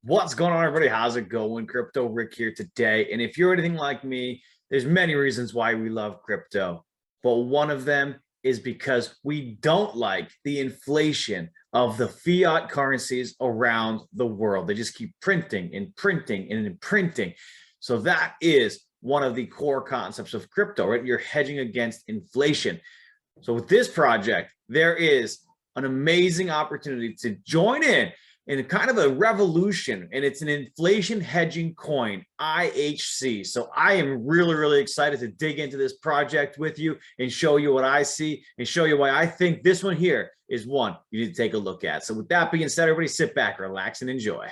What's going on, everybody? How's it going? Crypto Rick here today. And if you're anything like me, there's many reasons why we love crypto. But one of them is because we don't like the inflation of the fiat currencies around the world. They just keep printing and printing and printing. So that is one of the core concepts of crypto, right? You're hedging against inflation. So with this project, there is an amazing opportunity to join in kind of a revolution, and it's an inflation hedging coin, IHC. So I am really, really excited to dig into this project with you and show you what I see and show you why I think this one here is one you need to take a look at. So with that being said, everybody sit back, relax, and enjoy.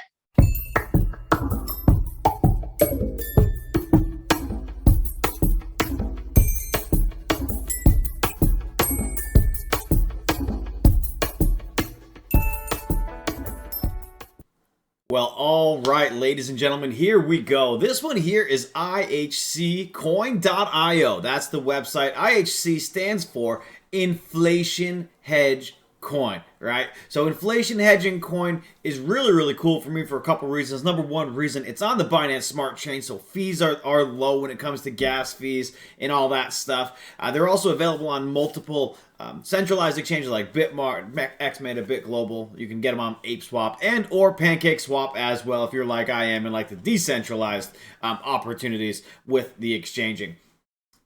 Well, all right, ladies and gentlemen, here we go. This one here is IHCcoin.io. That's the website. IHC stands for Inflation Hedge Coin, right? So inflation hedging coin is really, really cool for me for a couple reasons. Number one reason, it's on the Binance Smart Chain, so fees are low when it comes to gas fees and all that stuff. They're also available on multiple centralized exchanges like Bitmart, XMeta, BitGlobal. You can get them on ApeSwap and or PancakeSwap as well if you're like I am and like the decentralized opportunities with the exchanging.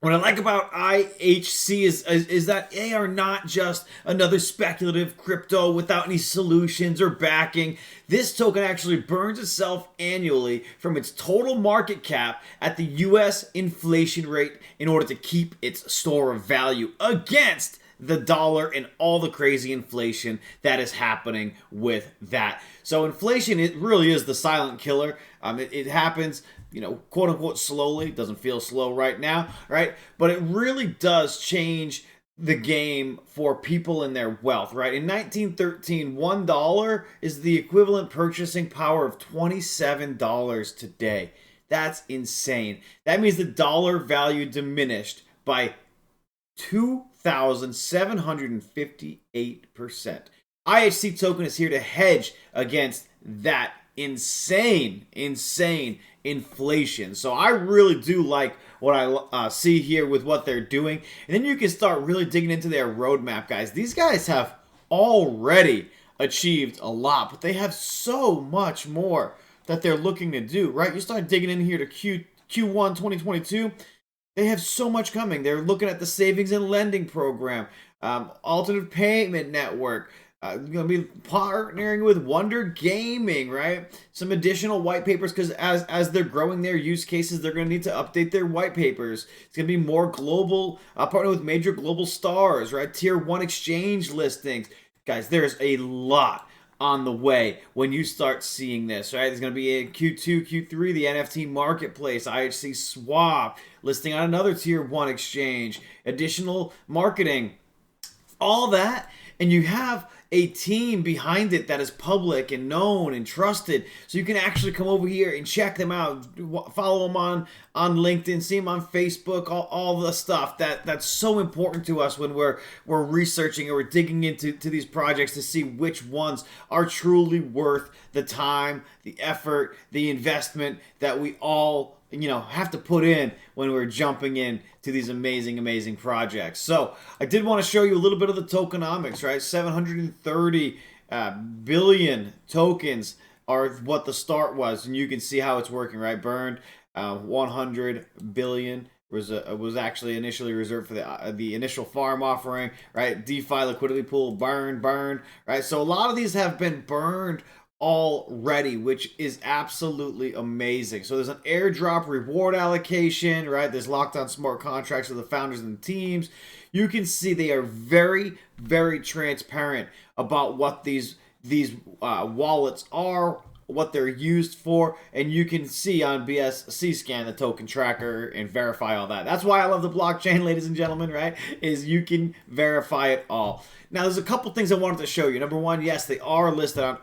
What I like about IHC is that they are not just another speculative crypto without any solutions or backing. This token actually burns itself annually from its total market cap at the US inflation rate in order to keep its store of value against the dollar and all the crazy inflation that is happening with that. So inflation, it really is the silent killer. It happens, quote unquote, slowly. It doesn't feel slow right now, right? But it really does change the game for people and their wealth, right? In 1913, $1 is the equivalent purchasing power of $27 today. That's insane. That means the dollar value diminished by 2,758%. IHC token is here to hedge against that insane inflation. So I really do like what I see here with what they're doing. And then you can start really digging into their roadmap, guys. These guys have already achieved a lot, but they have so much more that they're looking to do, right? You start digging in here to Q1 2022. They have so much coming. They're looking at the savings and lending program, alternative payment network. Going to be partnering with Wonder Gaming, right? Some additional white papers because as they're growing their use cases, they're going to need to update their white papers. It's going to be more global, partner with major global stars, right? Tier 1 exchange listings. Guys, there's a lot on the way when you start seeing this, right? There's going to be a Q2, Q3, the NFT marketplace, IHC swap, listing on another tier 1 exchange, additional marketing, all that. And you have a team behind it that is public and known and trusted, so you can actually come over here and check them out, follow them on LinkedIn, see them on Facebook, all the stuff that's so important to us when we're researching or we're digging into these projects to see which ones are truly worth the time, the effort, the investment that we all have to put in when we're jumping in to these amazing projects. So I did want to show you a little bit of the tokenomics, right? 730 billion tokens are what the start was, and you can see how it's working, right? Burned 100 billion was actually initially reserved for the initial farm offering, right? DeFi liquidity pool burned, right? So a lot of these have been burned already, which is absolutely amazing. So there's an airdrop reward allocation, right? There's locked on smart contracts with the founders and the teams. You can see they are very transparent about what these wallets are, what they're used for, and you can see on BSC scan the token tracker and verify all that. That's why I love the blockchain, ladies and gentlemen, right? Is you can verify it all. Now there's a couple things I wanted to show you. Number one, yes, they are listed on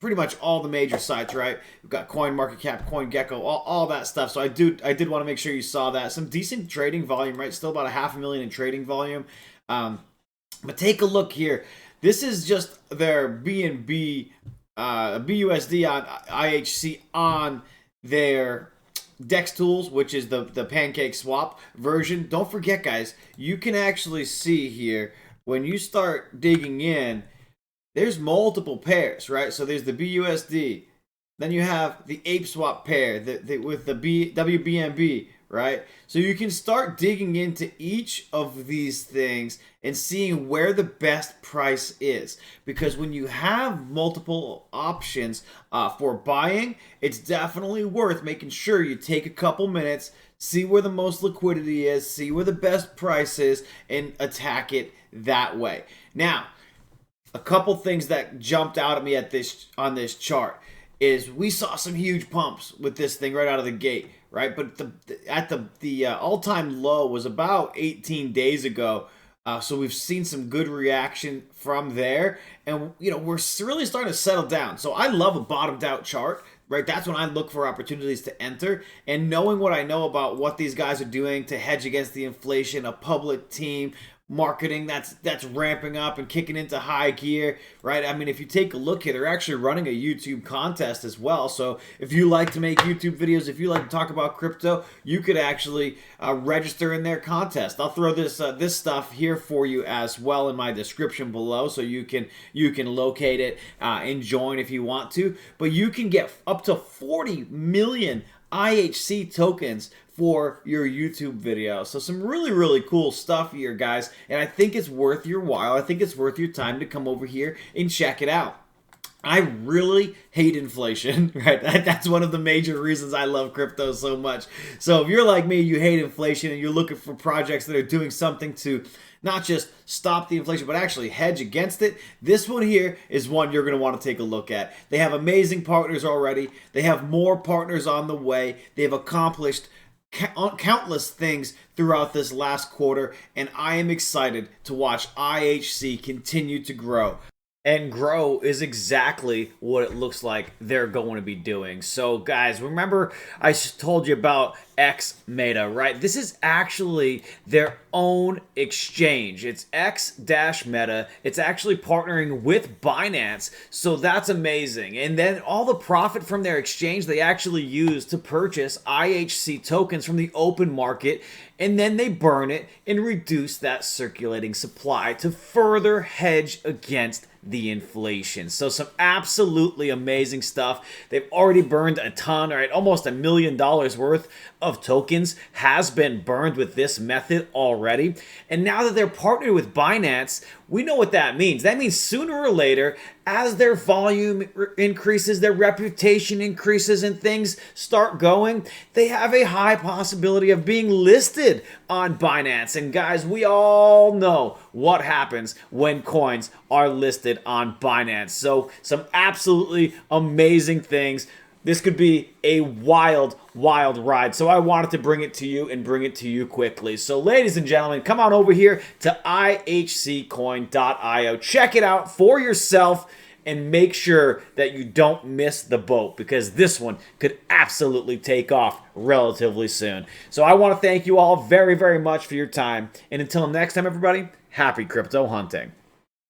pretty much all the major sites, right? We've got CoinMarketCap, CoinGecko, all that stuff. So I did want to make sure you saw that. Some decent trading volume, right? Still about 500,000 in trading volume. But take a look here. This is just their BNB BUSD on IHC on their Dex tools, which is the pancake swap version. Don't forget, guys, you can actually see here when you start digging in, there's multiple pairs, right? So there's the BUSD, then you have the ape swap pair with the WBNB, right? So you can start digging into each of these things and seeing where the best price is. Because when you have multiple options for buying, it's definitely worth making sure you take a couple minutes, see where the most liquidity is, see where the best price is, and attack it that way. Now, a couple things that jumped out at me on this chart is we saw some huge pumps with this thing right out of the gate, right? But the all-time low was about 18 days ago. So we've seen some good reaction from there, and we're really starting to settle down. So I love a bottomed out chart, right? That's when I look for opportunities to enter, and knowing what I know about what these guys are doing to hedge against the inflation, a public team, marketing that's ramping up and kicking into high gear, right? I mean, if you take a look here, they're actually running a YouTube contest as well. So if you like to make YouTube videos, if you like to talk about crypto, you could actually register in their contest. I'll throw this stuff here for you as well in my description below, so you can locate it and join if you want to. But you can get up to 40 million IHC tokens for your YouTube video. So some really, really cool stuff here, guys. And I think it's worth your while. I think it's worth your time to come over here and check it out. I really hate inflation, right? That's one of the major reasons I love crypto so much. So if you're like me, you hate inflation and you're looking for projects that are doing something to not just stop the inflation, but actually hedge against it, this one here is one you're going to want to take a look at. They have amazing partners already. They have more partners on the way. They've accomplished countless things throughout this last quarter, and I am excited to watch IHC continue to grow. And grow is exactly what it looks like they're going to be doing. So guys, remember I told you about X Meta, right? This is actually their own exchange. It's X-Meta. It's actually partnering with Binance. So that's amazing. And then all the profit from their exchange, they actually use to purchase IHC tokens from the open market. And then they burn it and reduce that circulating supply to further hedge against the inflation. So some absolutely amazing stuff. They've already burned a ton, right? Almost $1 million worth of tokens has been burned with this method already. And now that they're partnered with Binance, we know what that means. That means sooner or later, as their volume increases, their reputation increases, and things start going, they have a high possibility of being listed on Binance. And guys, we all know what happens when coins are listed on Binance. So some absolutely amazing things. This could be a wild, wild ride. So I wanted to bring it to you and bring it to you quickly. So ladies and gentlemen, come on over here to ihccoin.io. Check it out for yourself and make sure that you don't miss the boat, because this one could absolutely take off relatively soon. So I want to thank you all very, very much for your time. And until next time, everybody, happy crypto hunting.